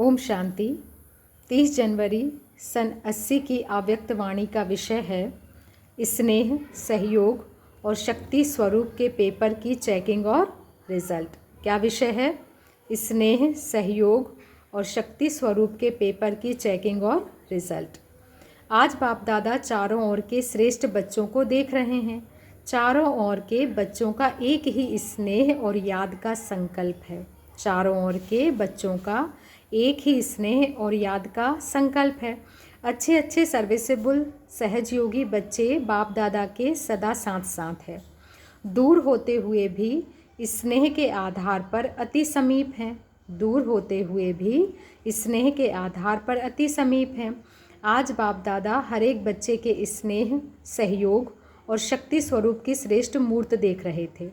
ओम शांति। 30 जनवरी सन 80 की अव्यक्त वाणी का विषय है स्नेह, सहयोग और शक्ति स्वरूप के पेपर की चेकिंग और रिजल्ट। क्या विषय है? स्नेह, सहयोग और शक्ति स्वरूप के पेपर की चेकिंग और रिजल्ट। आज बाप दादा चारों ओर के श्रेष्ठ बच्चों को देख रहे हैं। चारों ओर के बच्चों का एक ही स्नेह और याद का संकल्प है। चारों ओर के बच्चों का एक ही स्नेह और याद का संकल्प है। अच्छे अच्छे सर्विसेबल सहजयोगी बच्चे बाप दादा के सदा साथ साथ है। दूर होते हुए भी स्नेह के आधार पर अति समीप हैं। दूर होते हुए भी स्नेह के आधार पर अति समीप हैं। आज बाप दादा हर एक बच्चे के स्नेह, सहयोग और शक्ति स्वरूप की श्रेष्ठ मूर्त देख रहे थे।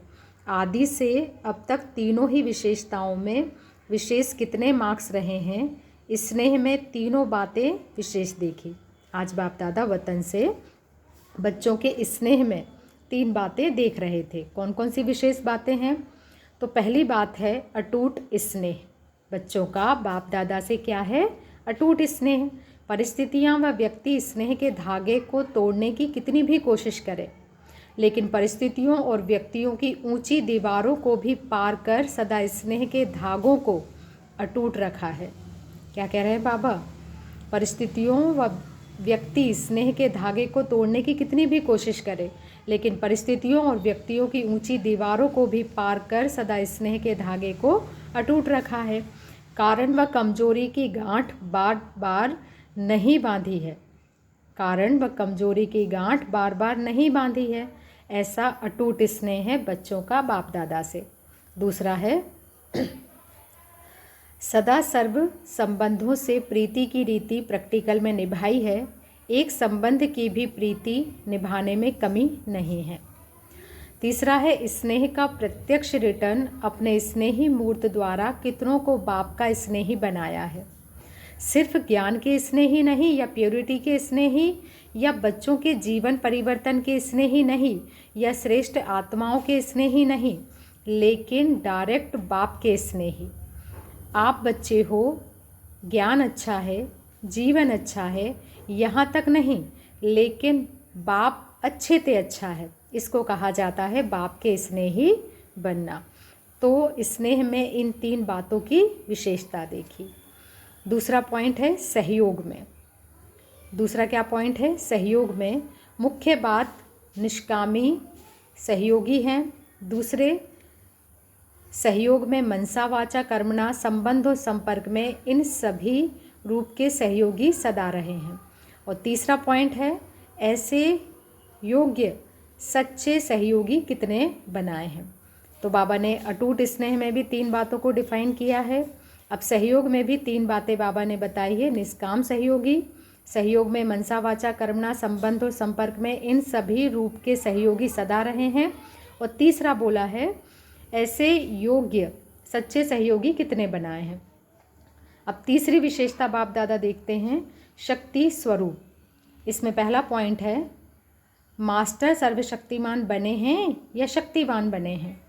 आदि से अब तक तीनों ही विशेषताओं में विशेष कितने मार्क्स रहे हैं, स्नेह में तीनों बातें विशेष देखी। आज बाप दादा वतन से बच्चों के स्नेह में 3 बातें देख रहे थे। कौन कौन सी विशेष बातें हैं? तो पहली बात है अटूट स्नेह। बच्चों का बाप दादा से क्या है? अटूट स्नेह। परिस्थितियाँ व व्यक्ति स्नेह के धागे को तोड़ने की कितनी भी कोशिश करें, लेकिन परिस्थितियों और व्यक्तियों की ऊंची दीवारों को भी पार कर सदा स्नेह के धागों को अटूट रखा है। क्या कह रहे हैं बाबा? परिस्थितियों व व्यक्ति स्नेह के धागे को तोड़ने की कितनी भी कोशिश करे, लेकिन परिस्थितियों और व्यक्तियों की ऊंची दीवारों को भी पार कर सदा स्नेह के धागे को अटूट रखा है। कारण व कमजोरी की गांठ बार बार नहीं बांधी है। कारण व कमजोरी की गांठ बार बार नहीं बांधी है। ऐसा अटूट स्नेह है बच्चों का बाप दादा से। दूसरा है सदा सर्व संबंधों से प्रीति की रीति प्रैक्टिकल में निभाई है। एक संबंध की भी प्रीति निभाने में कमी नहीं है। तीसरा है स्नेह का प्रत्यक्ष रिटर्न अपने स्नेही मूर्त द्वारा कितनों को बाप का स्नेही बनाया है। सिर्फ ज्ञान के स्नेही नहीं, या प्योरिटी के स्नेही, या बच्चों के जीवन परिवर्तन के स्नेही नहीं, या श्रेष्ठ आत्माओं के स्नेही नहीं, लेकिन डायरेक्ट बाप के स्नेही। आप बच्चे हो, ज्ञान अच्छा है, जीवन अच्छा है, यहाँ तक नहीं, लेकिन बाप अच्छे ते अच्छा है। इसको कहा जाता है बाप के स्नेही बनना। तो स्नेह में इन 3 बातों की विशेषता देखी। दूसरा पॉइंट है सहयोग में। दूसरा क्या पॉइंट है? सहयोग में मुख्य बात निष्कामी सहयोगी हैं। दूसरे सहयोग में मनसा वाचा कर्मणा संबंध और संपर्क में इन सभी रूप के सहयोगी सदा रहे हैं। और तीसरा पॉइंट है ऐसे योग्य सच्चे सहयोगी कितने बनाए हैं। तो बाबा ने अटूट स्नेह में भी 3 बातों को डिफाइन किया है। अब सहयोग में भी 3 बातें बाबा ने बताई है। निष्काम सहयोगी, सहयोग में मनसा वाचा कर्मणा संबंध और संपर्क में इन सभी रूप के सहयोगी सदा रहे हैं। और तीसरा बोला है ऐसे योग्य सच्चे सहयोगी कितने बनाए हैं। अब तीसरी विशेषता बाप दादा देखते हैं शक्ति स्वरूप। इसमें पहला पॉइंट है मास्टर सर्वशक्तिमान बने हैं या शक्तिवान बने हैं।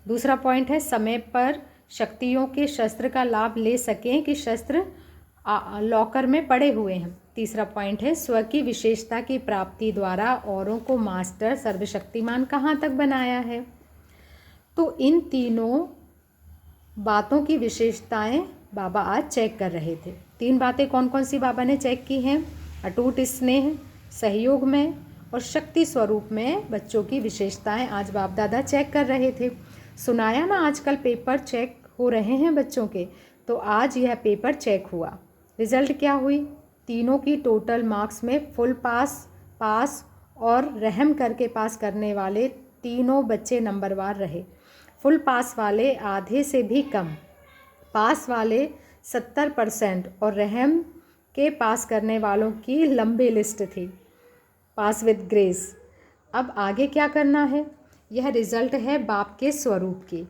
दूसरा पॉइंट है समय पर शक्तियों के शस्त्र का लाभ ले सकें कि शस्त्र लॉकर में पड़े हुए हैं। तीसरा पॉइंट है स्व की विशेषता की प्राप्ति द्वारा औरों को मास्टर सर्वशक्तिमान कहाँ तक बनाया है। तो इन तीनों बातों की विशेषताएं बाबा आज चेक कर रहे थे। 3 बातें कौन कौन सी बाबा ने चेक की हैं? अटूट स्नेह, सहयोग में और शक्ति स्वरूप में बच्चों की विशेषताएं आज बाप दादा चेक कर रहे थे। सुनाया ना आजकल पेपर चेक हो रहे हैं बच्चों के, तो आज यह पेपर चेक हुआ। रिजल्ट क्या हुई? तीनों की टोटल मार्क्स में फुल पास, पास और रहम करके पास करने वाले तीनों बच्चे नंबरवार रहे। फुल पास वाले आधे से भी कम, पास वाले 70% और रहम के पास करने वालों की लंबी लिस्ट थी। पास विद ग्रेस। अब आगे क्या करना है? यह रिज़ल्ट है बाप के स्वरूप की।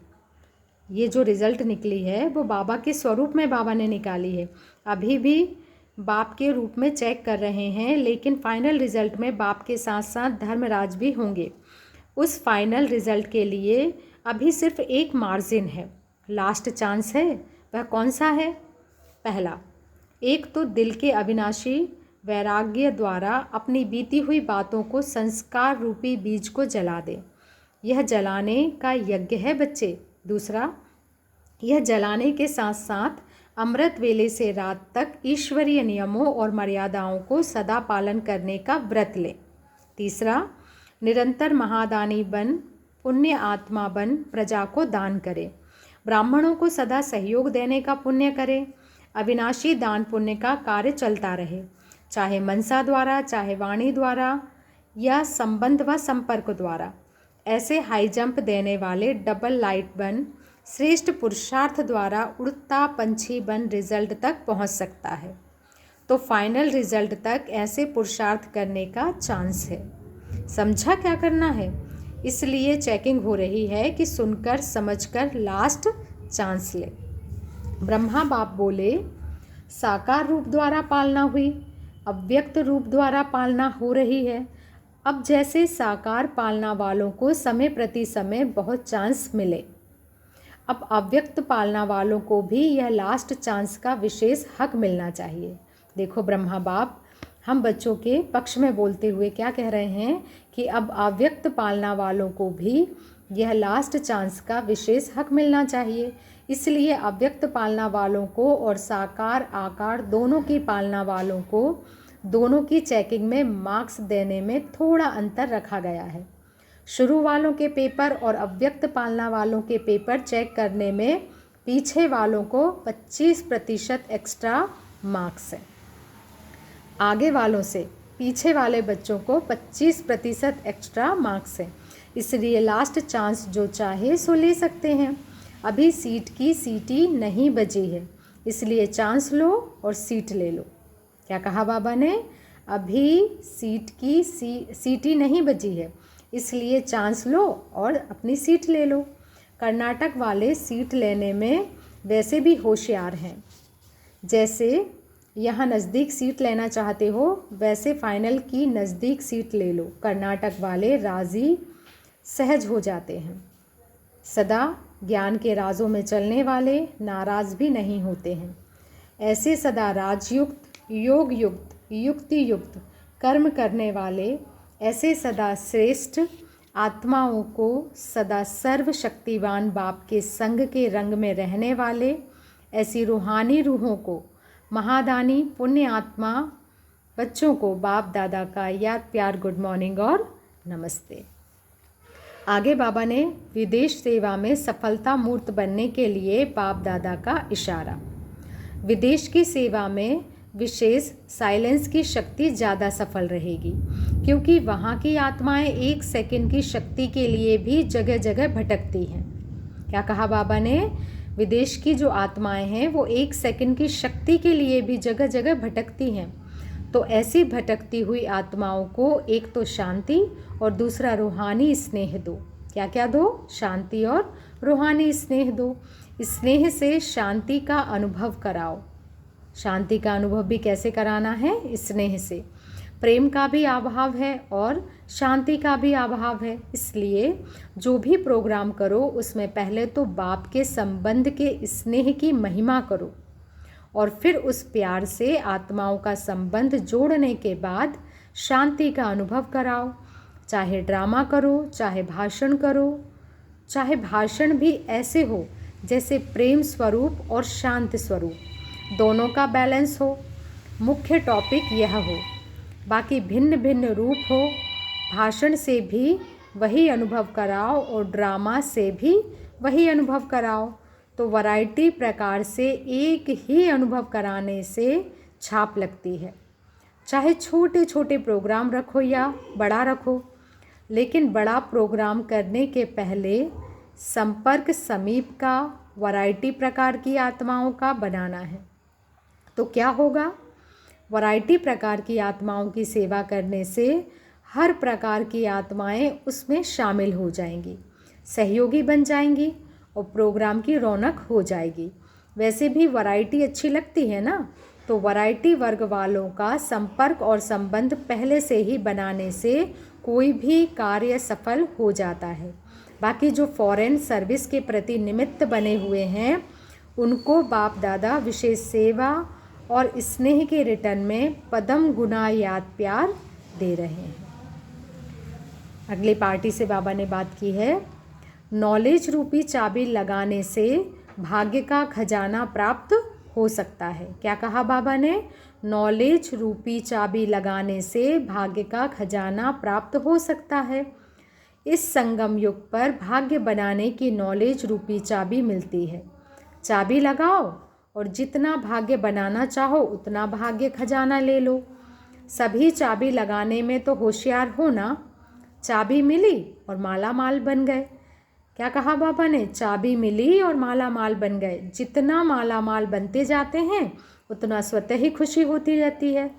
ये जो रिज़ल्ट निकली है वो बाबा के स्वरूप में बाबा ने निकाली है। अभी भी बाप के रूप में चेक कर रहे हैं, लेकिन फाइनल रिज़ल्ट में बाप के साथ साथ धर्मराज भी होंगे। उस फाइनल रिज़ल्ट के लिए अभी सिर्फ एक मार्जिन है, लास्ट चांस है। वह कौन सा है? पहला, एक तो दिल के अविनाशी वैराग्य द्वारा अपनी बीती हुई बातों को संस्कार रूपी बीज को जला दे। यह जलाने का यज्ञ है बच्चे। दूसरा, यह जलाने के साथ साथ अमृत वेले से रात तक ईश्वरीय नियमों और मर्यादाओं को सदा पालन करने का व्रत ले। तीसरा, निरंतर महादानी बन, पुण्य आत्मा बन, प्रजा को दान करे, ब्राह्मणों को सदा सहयोग देने का पुण्य करे, अविनाशी दान पुण्य का कार्य चलता रहे, चाहे मनसा द्वारा, चाहे वाणी द्वारा या संबंध व संपर्क द्वारा। ऐसे हाई जंप देने वाले डबल लाइट बन, श्रेष्ठ पुरुषार्थ द्वारा उड़ता पंछी बन रिजल्ट तक पहुंच सकता है। तो फाइनल रिजल्ट तक ऐसे पुरुषार्थ करने का चांस है। समझा क्या करना है? इसलिए चेकिंग हो रही है कि सुनकर समझकर लास्ट चांस ले। ब्रह्मा बाप बोले, साकार रूप द्वारा पालना हुई, अव्यक्त रूप द्वारा पालना हो रही है। अब जैसे साकार पालना वालों को समय प्रति समय बहुत चांस मिले, अब अव्यक्त पालना वालों को भी यह लास्ट चांस का विशेष हक मिलना चाहिए। देखो ब्रह्मा बाप हम बच्चों के पक्ष में बोलते हुए क्या कह रहे हैं कि अब अव्यक्त पालना वालों को भी यह लास्ट चांस का विशेष हक मिलना चाहिए। इसलिए अव्यक्त पालना वालों को और साकार आकार दोनों की पालना वालों को दोनों की चेकिंग में मार्क्स देने में थोड़ा अंतर रखा गया है। शुरू वालों के पेपर और अव्यक्त पालना वालों के पेपर चेक करने में पीछे वालों को 25% एक्स्ट्रा मार्क्स है। आगे वालों से पीछे वाले बच्चों को 25% एक्स्ट्रा मार्क्स है। इसलिए लास्ट चांस जो चाहे सो ले सकते हैं। अभी सीट की सीटी नहीं बजी है, इसलिए चांस लो और सीट ले लो। क्या कहा बाबा ने? अभी सीट की सीटी नहीं बजी है, इसलिए चांस लो और अपनी सीट ले लो। कर्नाटक वाले सीट लेने में वैसे भी होशियार हैं। जैसे यहाँ नज़दीक सीट लेना चाहते हो, वैसे फाइनल की नज़दीक सीट ले लो। कर्नाटक वाले राजी सहज हो जाते हैं। सदा ज्ञान के राजों में चलने वाले नाराज़ भी नहीं होते हैं। ऐसे सदा राजयुक्त, योग युक्त, युक्ति युक्त कर्म करने वाले, ऐसे सदा श्रेष्ठ आत्माओं को सदा सर्वशक्तिवान बाप के संग के रंग में रहने वाले, ऐसी रूहानी रूहों को, महादानी पुण्य आत्मा बच्चों को बाप दादा का याद प्यार गुड मॉर्निंग और नमस्ते। आगे बाबा ने विदेश सेवा में सफलता मूर्त बनने के लिए बाप दादा का इशारा। विदेश की सेवा में विशेष साइलेंस की शक्ति ज़्यादा सफल रहेगी, क्योंकि वहाँ की आत्माएं 1 सेकंड की शक्ति के लिए भी जगह जगह भटकती हैं। क्या कहा बाबा ने? विदेश की जो आत्माएं हैं वो 1 सेकंड की शक्ति के लिए भी जगह जगह भटकती हैं। तो ऐसी भटकती हुई आत्माओं को एक तो शांति और दूसरा रूहानी स्नेह दो। क्या क्या दो? शांति और रूहानी स्नेह दो। स्नेह से शांति का अनुभव कराओ। शांति का अनुभव भी कैसे कराना है? स्नेह से। प्रेम का भी अभाव है और शांति का भी अभाव है। इसलिए जो भी प्रोग्राम करो उसमें पहले तो बाप के संबंध के स्नेह की महिमा करो और फिर उस प्यार से आत्माओं का संबंध जोड़ने के बाद शांति का अनुभव कराओ। चाहे ड्रामा करो, चाहे भाषण करो, चाहे भाषण भी ऐसे हो जैसे प्रेम स्वरूप और शांत स्वरूप, दोनों का बैलेंस हो। मुख्य टॉपिक यह हो, बाकी भिन्न भिन्न रूप हो। भाषण से भी वही अनुभव कराओ और ड्रामा से भी वही अनुभव कराओ। तो वैरायटी प्रकार से एक ही अनुभव कराने से छाप लगती है। चाहे छोटे छोटे प्रोग्राम रखो या बड़ा रखो, लेकिन बड़ा प्रोग्राम करने के पहले संपर्क समीप का, वैरायटी प्रकार की आत्माओं का बनाना है। तो क्या होगा? वैरायटी प्रकार की आत्माओं की सेवा करने से हर प्रकार की आत्माएं उसमें शामिल हो जाएंगी, सहयोगी बन जाएंगी और प्रोग्राम की रौनक हो जाएगी। वैसे भी वैरायटी अच्छी लगती है ना, तो वैरायटी वर्ग वालों का संपर्क और संबंध पहले से ही बनाने से कोई भी कार्य सफल हो जाता है। बाकी जो फॉरेन सर्विस के प्रति निमित्त बने हुए हैं उनको बाप दादा विशेष सेवा और स्नेह के रिटर्न में पदम गुना याद प्यार दे रहे हैं। अगली पार्टी से बाबा ने बात की है, नॉलेज रूपी चाबी लगाने से भाग्य का खजाना प्राप्त हो सकता है। क्या कहा बाबा ने? नॉलेज रूपी चाबी लगाने से भाग्य का खजाना प्राप्त हो सकता है। इस संगम युग पर भाग्य बनाने की नॉलेज रूपी चाबी मिलती है। चाबी लगाओ और जितना भाग्य बनाना चाहो उतना भाग्य खजाना ले लो। सभी चाबी लगाने में तो होशियार हो ना। चाबी मिली और माला माल बन गए। क्या कहा बाबा ने? चाबी मिली और माला माल बन गए। जितना माला माल बनते जाते हैं उतना स्वतः ही खुशी होती रहती है।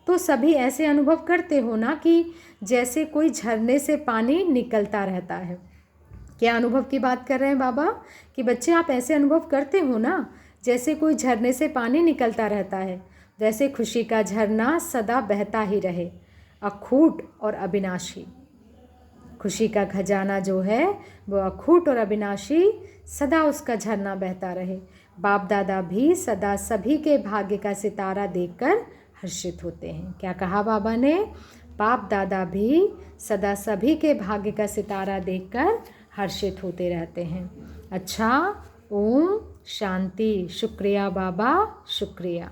तो सभी ऐसे अनुभव करते हो ना कि जैसे कोई झरने से पानी निकलता रहता है। क्या अनुभव की बात कर रहे हैं बाबा? कि बच्चे आप ऐसे अनुभव करते हो ना जैसे कोई झरने से पानी निकलता रहता है। वैसे खुशी का झरना सदा बहता ही रहे, अखूट और अविनाशी। खुशी का खजाना जो है वो अखूट और अविनाशी, सदा उसका झरना बहता रहे। बाप दादा भी सदा सभी के भाग्य का सितारा देखकर हर्षित होते हैं। क्या कहा बाबा ने? बाप दादा भी सदा सभी के भाग्य का सितारा देखकर हर्षित होते रहते हैं। अच्छा, ओम शांति। शुक्रिया बाबा, शुक्रिया।